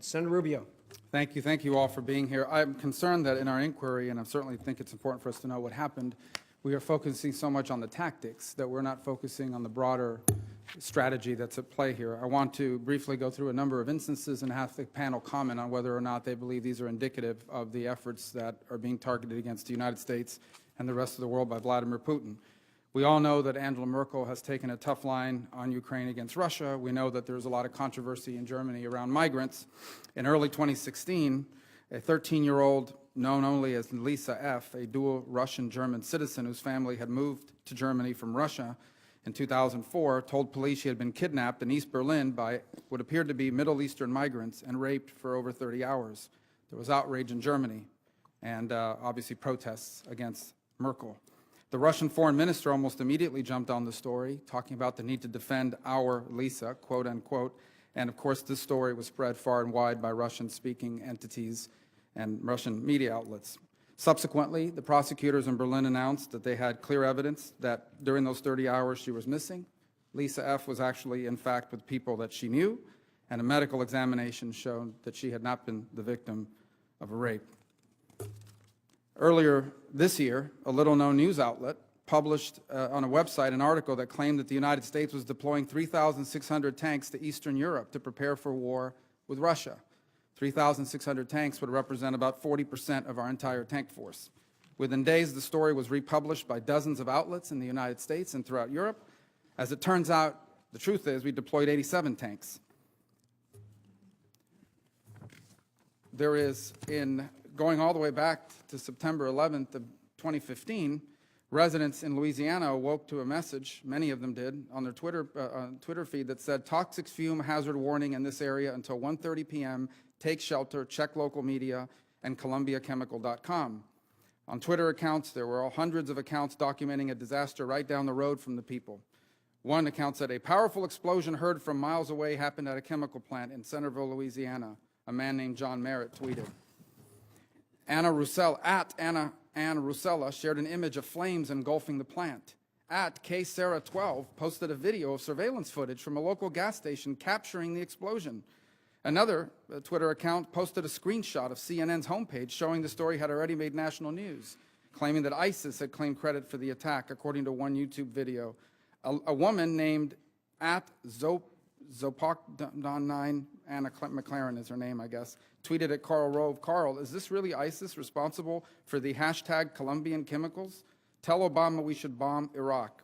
Senator Rubio. Thank you. Thank you all for being here. I'm concerned that in our inquiry, and I certainly think it's important for us to know what happened, we are focusing so much on the tactics that we're not focusing on the broader strategy that's at play here. I want to briefly go through a number of instances and have the panel comment on whether or not they believe these are indicative of the efforts that are being targeted against the United States and the rest of the world by Vladimir Putin. We all know that Angela Merkel has taken a tough line on Ukraine against Russia. We know that there's a lot of controversy in Germany around migrants. In early 2016, a 13-year-old known only as Lisa F., a dual Russian-German citizen whose family had moved to Germany from Russia in 2004, told police she had been kidnapped in East Berlin by what appeared to be Middle Eastern migrants and raped for over 30 hours. There was outrage in Germany and obviously protests against Merkel. The Russian foreign minister almost immediately jumped on the story, talking about the need to defend our Lisa, quote unquote. And of course, this story was spread far and wide by Russian-speaking entities and Russian media outlets. Subsequently, the prosecutors in Berlin announced that they had clear evidence that during those 30 hours she was missing, Lisa F. was actually, in fact, with people that she knew, and a medical examination showed that she had not been the victim of a rape. Earlier this year, a little-known news outlet published on a website an article that claimed that the United States was deploying 3,600 tanks to Eastern Europe to prepare for war with Russia. 3,600 tanks would represent about 40% of our entire tank force. Within days, the story was republished by dozens of outlets in the United States and throughout Europe. As it turns out, the truth is we deployed 87 tanks. There is, in going all the way back to September 11th of 2015, residents in Louisiana awoke to a message, many of them did, on their Twitter feed that said, "Toxic fume hazard warning in this area until 1:30 p.m. Take shelter, check local media, and columbiachemical.com." On Twitter accounts, there were hundreds of accounts documenting a disaster right down the road from the people. One account said, "A powerful explosion heard from miles away happened at a chemical plant in Centerville, Louisiana." A man named John Merritt tweeted. Ann Rusella shared an image of flames engulfing the plant. At KSarah12 posted a video of surveillance footage from a local gas station capturing the explosion. Another Twitter account posted a screenshot of CNN's homepage showing the story had already made national news, claiming that ISIS had claimed credit for the attack, according to one YouTube video. A woman named Zopok9, Anna McLaren is her name, I guess, tweeted at Karl Rove, "Karl, is this really ISIS responsible for the hashtag Colombian chemicals? Tell Obama we should bomb Iraq."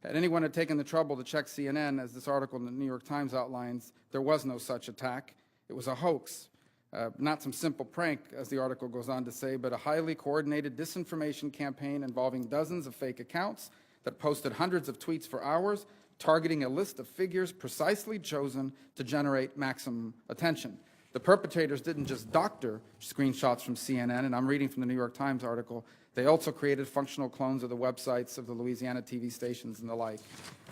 Had anyone had taken the trouble to check CNN, as this article in the New York Times outlines, there was no such attack. It was a hoax. Not some simple prank, as the article goes on to say, but a highly coordinated disinformation campaign involving dozens of fake accounts that posted hundreds of tweets for hours, targeting a list of figures precisely chosen to generate maximum attention. The perpetrators didn't just doctor screenshots from CNN, and I'm reading from the New York Times article. They also created functional clones of the websites of the Louisiana TV stations and the like.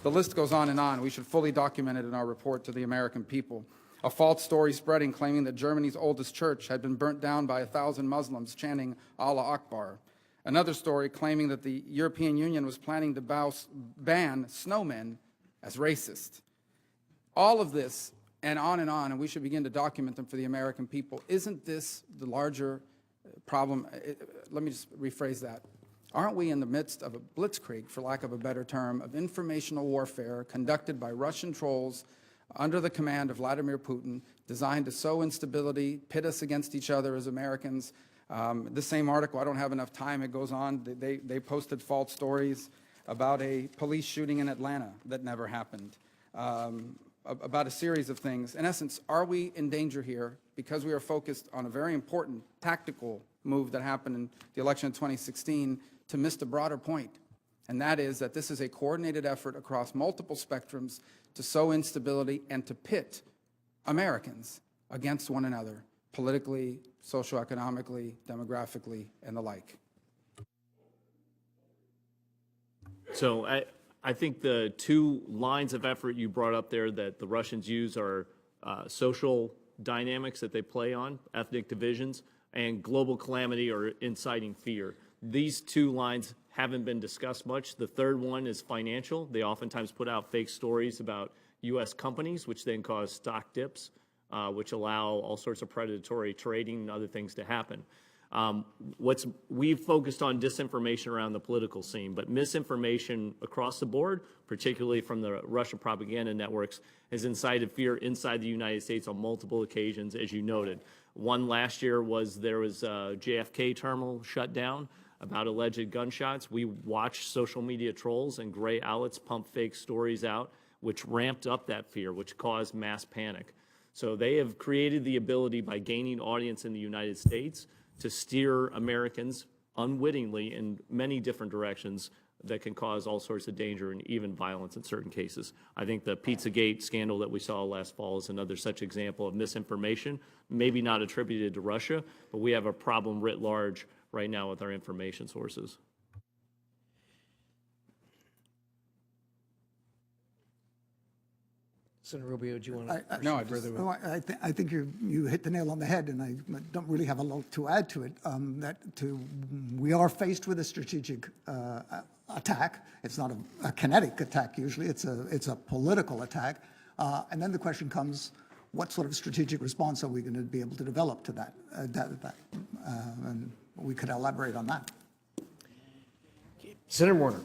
The list goes on and on. We should fully document it in our report to the American people. A false story spreading claiming that Germany's oldest church had been burnt down by 1,000 Muslims chanting Allah Akbar. Another story claiming that the European Union was planning to ban snowmen as racist. All of this, and we should begin to document them for the American people. Isn't this the larger problem? Let me just rephrase that. Aren't we in the midst of a blitzkrieg, for lack of a better term, of informational warfare conducted by Russian trolls under the command of Vladimir Putin, designed to sow instability, pit us against each other as Americans? The same article, I don't have enough time, it goes on. They posted false stories about a police shooting in Atlanta that never happened, about a series of things. In essence, are we in danger here because we are focused on a very important tactical move that happened in the election of 2016 to miss the broader point? And that is that this is a coordinated effort across multiple spectrums to sow instability and to pit Americans against one another, politically, socioeconomically, demographically, and the like. So I think the two lines of effort you brought up there that the Russians use are social dynamics that they play on, ethnic divisions, and global calamity or inciting fear. These two lines haven't been discussed much. The third one is financial. They oftentimes put out fake stories about U.S. companies, which then cause stock dips. which allow all sorts of predatory trading and other things to happen. We've focused on disinformation around the political scene, but misinformation across the board, particularly from the Russian propaganda networks, has incited fear inside the United States on multiple occasions, as you noted. One last year was there was a JFK terminal shut down about alleged gunshots. We watched social media trolls and gray outlets pump fake stories out, which ramped up that fear, which caused mass panic. So they have created the ability by gaining audience in the United States to steer Americans unwittingly in many different directions that can cause all sorts of danger and even violence in certain cases. I think the Pizzagate scandal that we saw last fall is another such example of misinformation, maybe not attributed to Russia, but we have a problem writ large right now with our information sources. Senator Rubio, do you want to? No, I just, I think you hit the nail on the head, and I don't really have a lot to add to it. We are faced with a strategic attack. It's not a kinetic attack usually. It's a political attack, and then the question comes: what sort of strategic response are we going to be able to develop to that? And we could elaborate on that. Senator Warner.